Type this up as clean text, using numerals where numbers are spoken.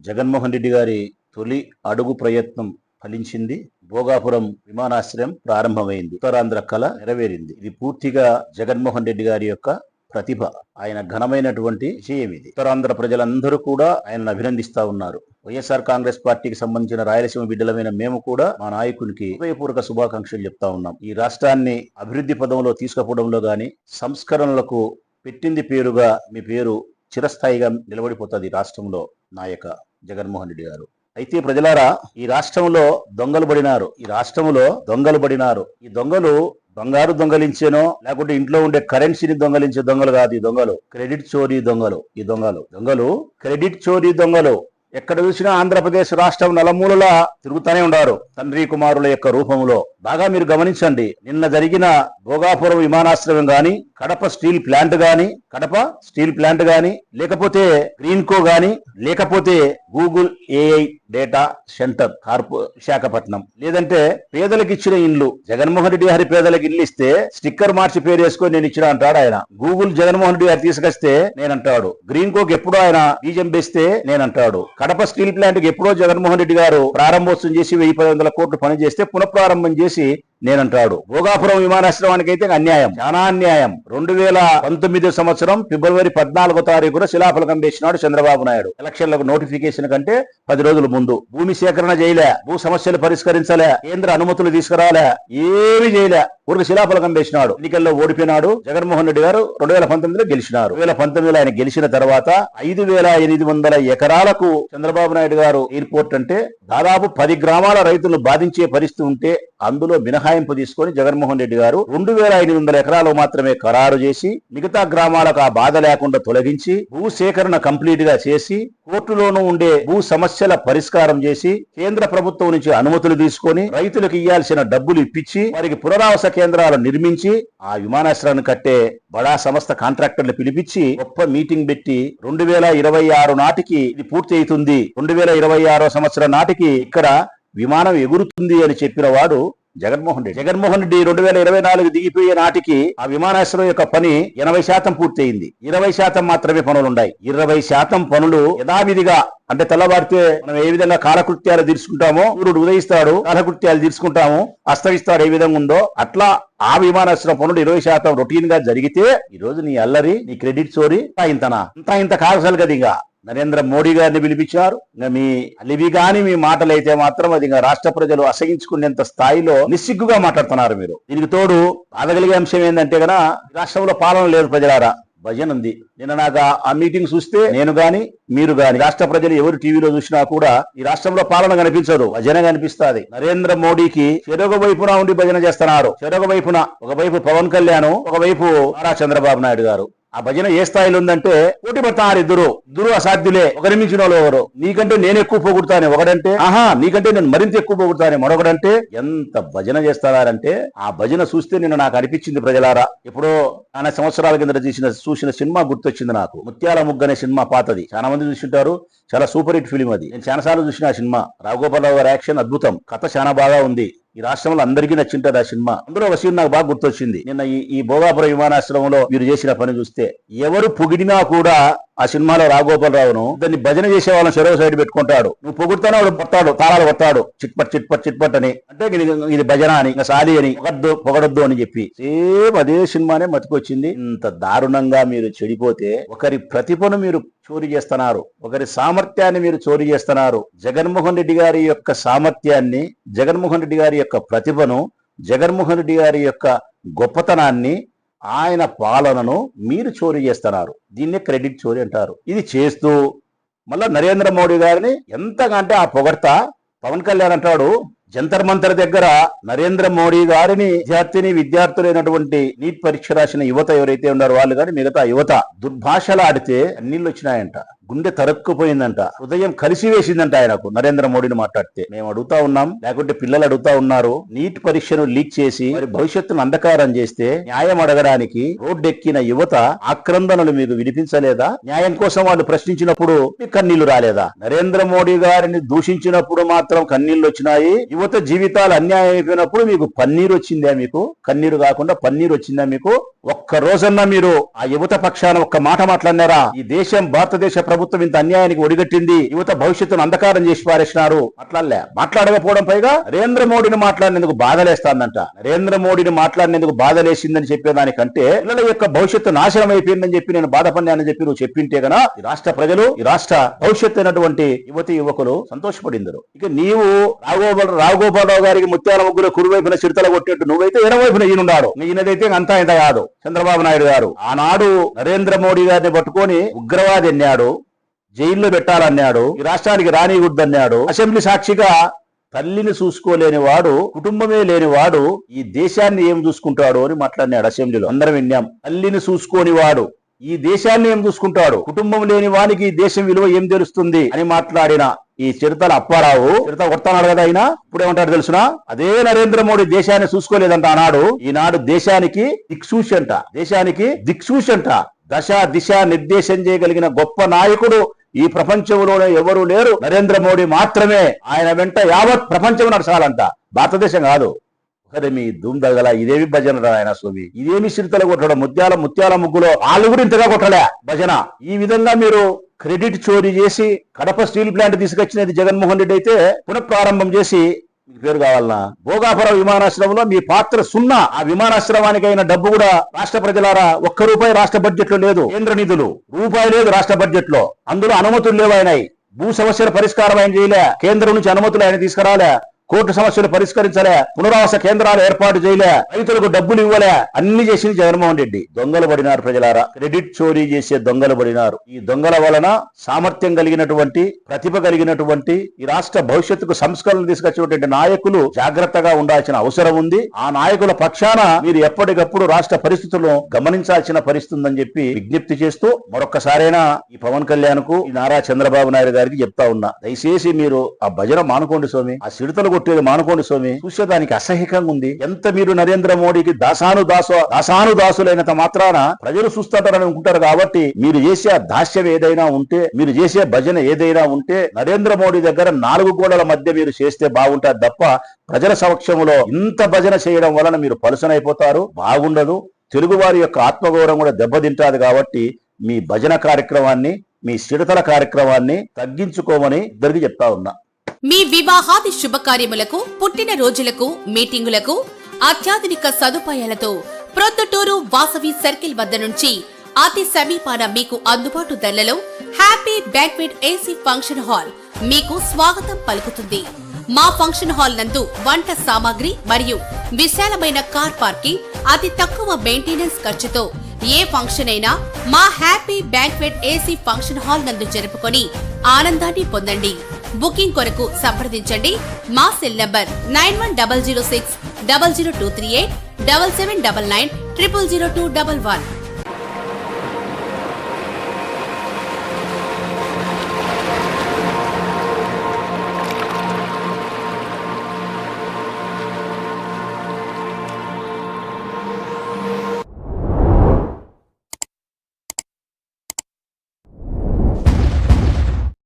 జగన్మోహన్ రెడ్డి గారి తొలి అడుగు ప్రయత్నం ఫలించింది. భోగాపురం విమానాశ్రయం ప్రారంభమైంది. ఉత్తరాంధ్ర కళ నెరవేరింది. ఇది పూర్తిగా జగన్మోహన్ రెడ్డి గారి యొక్క ప్రతిభ. ఆయన ఘనమైనటువంటి విషయం ఇది. ఉత్తరాంధ్ర ప్రజలందరూ కూడా ఆయనను అభినందిస్తా ఉన్నారు. వైఎస్ఆర్ కాంగ్రెస్ పార్టీకి సంబంధించిన రాయలసీమ బిడ్డలమైన మేము కూడా మా నాయకునికి హృదయపూర్వక శుభాకాంక్షలు చెప్తా ఉన్నాం. ఈ రాష్ట్రాన్ని అభివృద్ధి పదంలో తీసుకుపోవడంలో గాని, సంస్కరణలకు పెట్టింది పేరుగా మీ పేరు చిరస్థాయిగా నిలబడిపోతుంది రాష్ట్రంలో నాయక జగన్మోహన్ రెడ్డి గారు. అయితే ప్రజలారా, ఈ రాష్ట్రంలో దొంగలు పడినారు. ఈ దొంగలు బంగారు దొంగలించేనో లేకుంటే ఇంట్లో ఉండే కరెన్సీని దొంగలించే దొంగలు కాదు. ఈ దొంగలు క్రెడిట్ చోరీ దొంగలు. ఈ దొంగలు క్రెడిట్ చోరీ దొంగలు. ఎక్కడ చూసినా ఆంధ్రప్రదేశ్ రాష్ట్రం నలమూలలా తిరుగుతూనే ఉన్నారు తండ్రి కుమారుల యొక్క రూపంలో. బాగా మీరు గమనించండి, నిన్న జరిగిన భోగాపురం విమానాశ్రయం గాని, కడప స్టీల్ ప్లాంట్ గాని, లేకపోతే గ్రీన్కో గాని, లేకపోతే Google AI data centre Visakhapatnam, లేదంటే పేదలకు ఇచ్చిన ఇండ్లు. జగన్మోహన్ రెడ్డి గారి పేదలకు ఇల్లు ఇస్తే స్టిక్కర్ మార్చి పేరు వేసుకొని నేను ఇచ్చిన అంటాడు ఆయన. గూగుల్ జగన్మోహన్ రెడ్డి గారు తీసుకొస్తే నేనంటాడు. గ్రీన్కోకి ఎప్పుడో ఆయన బీజం వేస్తే నేనంటాడు. కడప స్టీల్ ప్లాంట్ కి ఎప్పుడో జగన్మోహన్ రెడ్డి గారు ప్రారంభోత్సవం చేసి 1000 కోట్లు పని చేస్తే పునఃప్రారంభం చేసి నేనంటాడు. భోగాపురం విమానాశ్రయానికి అయితే అన్యాయం, చాలా అన్యాయం. 2019 సంవత్సరం ఫిబ్రవరి 14వ తారీఖున శిలాఫలకం వేసినాడు చంద్రబాబు నాయుడు. ఎలక్షన్లకు నోటిఫికేషన్ కంటే 10 రోజుల ముందు. భూమి సేకరణ చేయలే, భూ సమస్యలు పరిష్కరించలే, కేంద్ర అనుమతులు తీసుకురాలే, ఏమీ చేయలే. ఊరికి శిలాఫలకం వేసినాడు. ఎన్నికల్లో ఓడిపోయినాడు. జగన్మోహన్ రెడ్డి గారు 2019లో గెలిచినారు. 2019లో ఆయన గెలిచిన తర్వాత 5800 ఎకరాలకు చంద్రబాబు నాయుడు గారు ఎయిర్పోర్ట్ అంటే దాదాపు 10 గ్రామాల రైతులను బాధించే పరిస్థితి ఉంటే అందులో మినహాయింపు తీసుకొని జగన్మోహన్ రెడ్డి గారు 2500 ఎకరాలు మాత్రమే ఖరారు చేసి మిగతా గ్రామాలకు ఆ బాధ లేకుండా తొలగించి భూ సేకరణ కంప్లీట్ గా చేసి కోర్టులోనూ ఉండే భూ సమస్యల పరిష్కారం చేసి కేంద్ర ప్రభుత్వం నుంచి అనుమతులు తీసుకొని రైతులకు ఇవ్వాల్సిన డబ్బులు ఇప్పించి వారికి పునరావాస కేంద్రాలు నిర్మించి ఆ విమానాశ్రయాన్ని కట్టే బడా సంస్థ కాంట్రాక్టర్లు పిలిపించి గొప్ప మీటింగ్ పెట్టి 2026 నాటికి ఇది పూర్తి అవుతుంది, 2026 సంవత్సరం నాటికి ఇక్కడ విమానం ఎగురుతుంది అని చెప్పిన వాడు జగన్మోహన్ రెడ్డి 2024 దిగిపోయే నాటికి ఆ విమానాశ్రయం యొక్క పని 80% పూర్తి అయింది. 20% మాత్రమే పనులున్నాయి. 20% పనులు యథావిధిగా, అంటే తెల్లవారితే మనం ఏ విధంగా కాలకృత్యాలు తీర్చుకుంటామో, సూర్యుడు ఉదయిస్తాడు, కాలకృత్యాలు తీర్చుకుంటాము, అస్తమిస్తాడు, ఏ విధంగా ఉందో అట్లా ఆ విమానాశ్రయం పనులు 20% రొటీన్ గా జరిగితే ఈ రోజు నీ అల్లరి, నీ క్రెడిట్ చోరీ ఇంత కాల్సాలు కదా. ఇంకా నరేంద్ర మోడీ గారిని పిలిపించారు. ఇంకా మీ అలివి గాని మీ మాటలైతే మాత్రం అది ఇంకా రాష్ట్ర ప్రజలు అసహించుకునేంత స్థాయిలో నిస్సిగ్గుగా మాట్లాడుతున్నారు మీరు. దీనికి తోడు బాధగలిగే అంశం ఏంటంటే కదా, రాష్ట్రంలో పాలన లేదు ప్రజలారా, భజన ఉంది. నిన్న నాకు ఆ మీటింగ్ చూస్తే నేను గాని మీరు గాని రాష్ట్ర ప్రజలు ఎవరు టీవీలో చూసినా కూడా ఈ రాష్ట్రంలో పాలన కనిపించదు, భజన కనిపిస్తుంది. నరేంద్ర మోడీకి చెరొక వైపున ఉండి భజన చేస్తున్నారు. చెరొక వైపున, ఒకవైపు పవన్ కళ్యాణ్, ఒకవైపు నారా చంద్రబాబు నాయుడు గారు. ఆ భజన ఏ స్థాయిలో ఉందంటే పోటీ పడతారు ఇద్దరు అసాధ్యులే. ఒకరి మించిన వాళ్ళు ఎవరు, నీకంటే నేను ఎక్కువ పోగొడతానే ఒకడంటే, నీకంటే నేను మరింత ఎక్కువ పోగొడతానే మరొకడంటే, ఎంత భజన చేస్తారంటే ఆ భజన చూస్తే నిన్న నాకు అనిపించింది ప్రజలారా, ఎప్పుడో 4 సంవత్సరాల కింద చూసిన సినిమా గుర్తొచ్చింది నాకు. ముత్యాల ముగ్గు అనే సినిమా పాతది, చాలా మంది చూసింటారు. చాలా సూపర్ హిట్ ఫిలిం అది. నేను చాలాసార్లు చూసిన ఆ సినిమా. రాఘగోపాలరావు గారి యాక్షన్ అద్భుతం, కథ చాలా బాగా ఉంది. ఈ రాష్ట్రంలో అందరికీ నచ్చింటది ఆ సినిమా. అందులో ఒక సీన్ నాకు బాగా గుర్తొచ్చింది. నిన్న ఈ భోగాపురం విమానాశ్రయంలో మీరు చేసిన పని చూస్తే ఎవరు పొగిడినా కూడా ఆ సినిమాలో రాఘగోపాలరావును దాన్ని భజన చేసే వాళ్ళని చెరవ సైడ్ పెట్టుకుంటాడు. నువ్వు పొగుడుతానే వాడు పట్టాడు, తాళాలు కొట్టాడు, చిట్పట్ అని. అంటే ఇది భజన అని, ఇంకా సాలి అని, పొగడొద్దు అని చెప్పి సేమ్ అదే సినిమానే మతికొచ్చింది. ఇంత దారుణంగా మీరు చెడిపోతే ఒకరి ప్రతిభను మీరు చోరీ చేస్తున్నారు, ఒకరి సామర్థ్యాన్ని మీరు చోరీ చేస్తున్నారు. జగన్మోహన్ రెడ్డి గారి యొక్క సామర్థ్యాన్ని, జగన్మోహన్ రెడ్డి గారి యొక్క ప్రతిభను, జగన్మోహన్ రెడ్డి గారి యొక్క గొప్పతనాన్ని, ఆయన పాలనను మీరు చోరీ చేస్తున్నారు. దీన్నే క్రెడిట్ చోరీ అంటారు. ఇది చేస్తూ మళ్ళా నరేంద్ర మోడీ గారిని ఎంతకంటే ఆ పొగడ్తా. పవన్ కళ్యాణ్ అంటాడు, జంతర్ మంతర్ దగ్గర నరేంద్ర మోడీ గారిని విద్యార్థులైనటువంటి నీట్ పరీక్ష రాసిన యువత ఎవరైతే ఉన్నారో వాళ్ళు కానీ మిగతా యువత దుర్భాషలు ఆడితే నీళ్ళు వచ్చినాయంట, గుండె తరక్కుపోయిందంట, హృదయం కలిసి వేసిందంట ఆయనకు నరేంద్ర మోడీని మాట్లాడితే. మేము అడుగుతా ఉన్నాం, లేకుంటే పిల్లలు అడుగుతా ఉన్నారు, నీట్ పరీక్షను లీక్ చేసి మరి భవిష్యత్తును అంధకారం చేస్తే న్యాయం అడగడానికి రోడ్డెక్కిన యువత ఆక్రందనలు మీకు వినిపించలేదా? న్యాయం కోసం వాళ్ళు ప్రశ్నించినప్పుడు మీకు కన్నీళ్లు రాలేదా? నరేంద్ర మోడీ గారిని దూషించినప్పుడు మాత్రం కన్నీళ్లు వచ్చినాయి. యువత జీవితాలు అన్యాయం అయిపోయినప్పుడు మీకు పన్నీరు వచ్చిందా? మీకు కన్నీరు కాకుండా పన్నీరు వచ్చిందా? మీకు ఒక్క రోజన్నా మీరు ఆ యువత పక్షాన ఒక్క మాట మాట్లాడినారా? ఈ దేశం భారతదేశ ప్రభుత్వం ఇంత అన్యాయానికి ఒడిగట్టింది, యువత భవిష్యత్తును అంధకారం చేసి పారేసినారు మాట్లాడకపోవడం పైగా నరేంద్ర మోడీని మాట్లాడినందుకు బాధలేస్తాందంట. నరేంద్ర మోడీని మాట్లాడినందుకు బాధలేసిందని చెప్పేదానికంటే పిల్లల యొక్క భవిష్యత్తు నాశనం అయిపోయిందని చెప్పి నేను బాధపడినానని చెప్పి నువ్వు చెప్పింటే గనా ఈ రాష్ట్ర ప్రజలు, ఈ రాష్ట్ర భవిష్యత్తు అయినటువంటి యువతి యువకులు సంతోషపడిందరు. ఇక నీవు రావుగోపాలరావు గారికి ముత్యాల ముగ్గురు కుడివైపున చిరుతల కొట్టేట్టు నువ్వైతే ఎడవైపున ఈయనున్నాడు. ఈయనదైతే అంతా ఇంత కాదు. చంద్రబాబు నాయుడు గారు ఆనాడు నరేంద్ర మోడీ గారిని పట్టుకొని ఉగ్రవాది అన్నాడు, జైల్లో పెట్టాలన్నాడు, ఈ రాష్ట్రానికి రానిగుద్దన్నాడు. అసెంబ్లీ సాక్షిగా తల్లిని చూసుకోలేని వాడు, కుటుంబమే లేనివాడు ఈ దేశాన్ని ఏం చూసుకుంటాడు అని మాట్లాడినాడు అసెంబ్లీలో. అందరం విన్నాం. తల్లిని చూసుకోని వాడు ఈ దేశాన్ని ఏం చూసుకుంటాడు, కుటుంబం లేని వానికి ఈ దేశం విలువ ఏం తెలుస్తుంది అని మాట్లాడిన ఈ చిరుతల అప్పారావు చిరుత కొడతాడు కదా. ఆయన ఇప్పుడేమంటాడు తెలుసునా? అదే నరేంద్ర మోడీ దేశాన్ని చూసుకోలేదంట ఆనాడు, ఈనాడు దేశానికి దిక్సూచంట, దేశానికి దిక్సూచంట. దశ దిశ నిర్దేశం చేయగలిగిన గొప్ప నాయకుడు ఈ ప్రపంచంలోనే ఎవరు లేరు, నరేంద్ర మోడీ మాత్రమే. ఆయన వెంట యావత్ ప్రపంచం నడచాలంట, భారతదేశం కాదు. ఒకరి మీ ధూమ్ దగ్గల ఇదేమి భజన ఆయన స్వామి, ఇదేమి చిరుతలు కొట్టడం, ముత్యాల ముగ్గులో వాళ్ళు కూడా ఇంతగా కొట్టలే భజన. ఈ విధంగా మీరు క్రెడిట్ చోరీ చేసి కడప స్టీల్ ప్లాంట్ తీసుకొచ్చినది జగన్మోహన్ రెడ్డి అయితే పునఃప్రారంభం చేసి మీకు పేరు కావాలన్నా? భోగాపురం విమానాశ్రయంలో మీ పాత్ర సున్నా. ఆ విమానాశ్రయానికి అయిన డబ్బు కూడా రాష్ట్ర ప్రజలారా ₹1 రాష్ట్ర బడ్జెట్ లో లేదు. కేంద్ర నిధులు రూపాయి లేదు రాష్ట్ర బడ్జెట్ లో. అందులో అనుమతులు లేవు. ఆయనయి భూ సమస్యల పరిష్కారం ఆయన చేయలే, కేంద్రం నుంచి అనుమతులు ఆయన తీసుకురాలే, కోర్టు సమస్యలు పరిష్కరించలే, పునరావాస కేంద్రాలు ఏర్పాటు చేయలే, రైతులకు డబ్బులు ఇవ్వలే, అన్ని చేసింది జగన్మోహన్ రెడ్డి. దొంగలు పడినారు ప్రజలారా, క్రెడిట్ చోరీ చేసే దొంగలు పడినారు. ఈ దొంగల వలన సామర్థ్యం కలిగినటువంటి, ప్రతిభ కలిగినటువంటి, ఈ రాష్ట్ర భవిష్యత్తుకు సంస్కరణ తీసుకొచ్చినటువంటి నాయకులు జాగ్రత్తగా ఉండాల్సిన అవసరం ఉంది. ఆ నాయకుల పక్షాన మీరు ఎప్పటికప్పుడు రాష్ట్ర పరిస్థితులను గమనించాల్సిన పరిస్థితి ఉందని చెప్పి విజ్ఞప్తి చేస్తూ మరొక్కసారైనా ఈ పవన్ కళ్యాణ్ కు, ఈ నారా చంద్రబాబు నాయుడు గారికి చెప్తా ఉన్నా, దయచేసి మీరు ఆ భజన మానుకోండి స్వామి, ఆ సిడతలు కొట్టేది మానుకోండి స్వామి. చూసేదానికి అసహ్యంగా ఉంది. ఎంత మీరు నరేంద్ర మోడీకి దాసానుదాసులైనంత మాత్రాన ప్రజలు చూస్తారని అనుకుంటారు. కాబట్టి మీరు చేసే దాస్యం ఏదైనా ఉంటే, మీరు చేసే భజన ఏదైనా ఉంటే నరేంద్ర మోడీ దగ్గర 4 గోడల మధ్య మీరు చేస్తే బాగుంటారు తప్ప ప్రజల సమక్షంలో ఇంత భజన చేయడం వలన మీరు పలుసనైపోతారు, బాగుండదు. తెలుగు వారి యొక్క ఆత్మగౌరవం కూడా దెబ్బతింటాది. కాబట్టి మీ భజన కార్యక్రమాన్ని, మీ సిడతల కార్యక్రమాన్ని తగ్గించుకోమని ఇద్దరికి చెప్తా ఉన్నా. మీ వివాహాది శుభకార్యములకు, పుట్టిన రోజులకు, మీటింగులకు అత్యాధునిక సదుపాయాలతో ప్రొద్దుటూరు వాసవి సర్కిల్ వద్ద నుంచి అతి సమీపాన మీకు అందుబాటు ధరలలో happy banquet AC function hall మీకు స్వాగతం పలుకుతుంది. మా ఫంక్షన్ హాల్ నందు వంట సామాగ్రి మరియు విశాలమైన కార్ పార్కింగ్, అతి తక్కువ మెయింటెనెన్స్ ఖర్చుతో ఏ ఫంక్షన్ అయినా మా happy banquet AC function hall నందు జరుపుకొని ఆనందాన్ని పొందండి. బుకింగ్ కొరకు సంప్రదించండి. మా సెల్ నంబర్ 9100600238 7799 000211.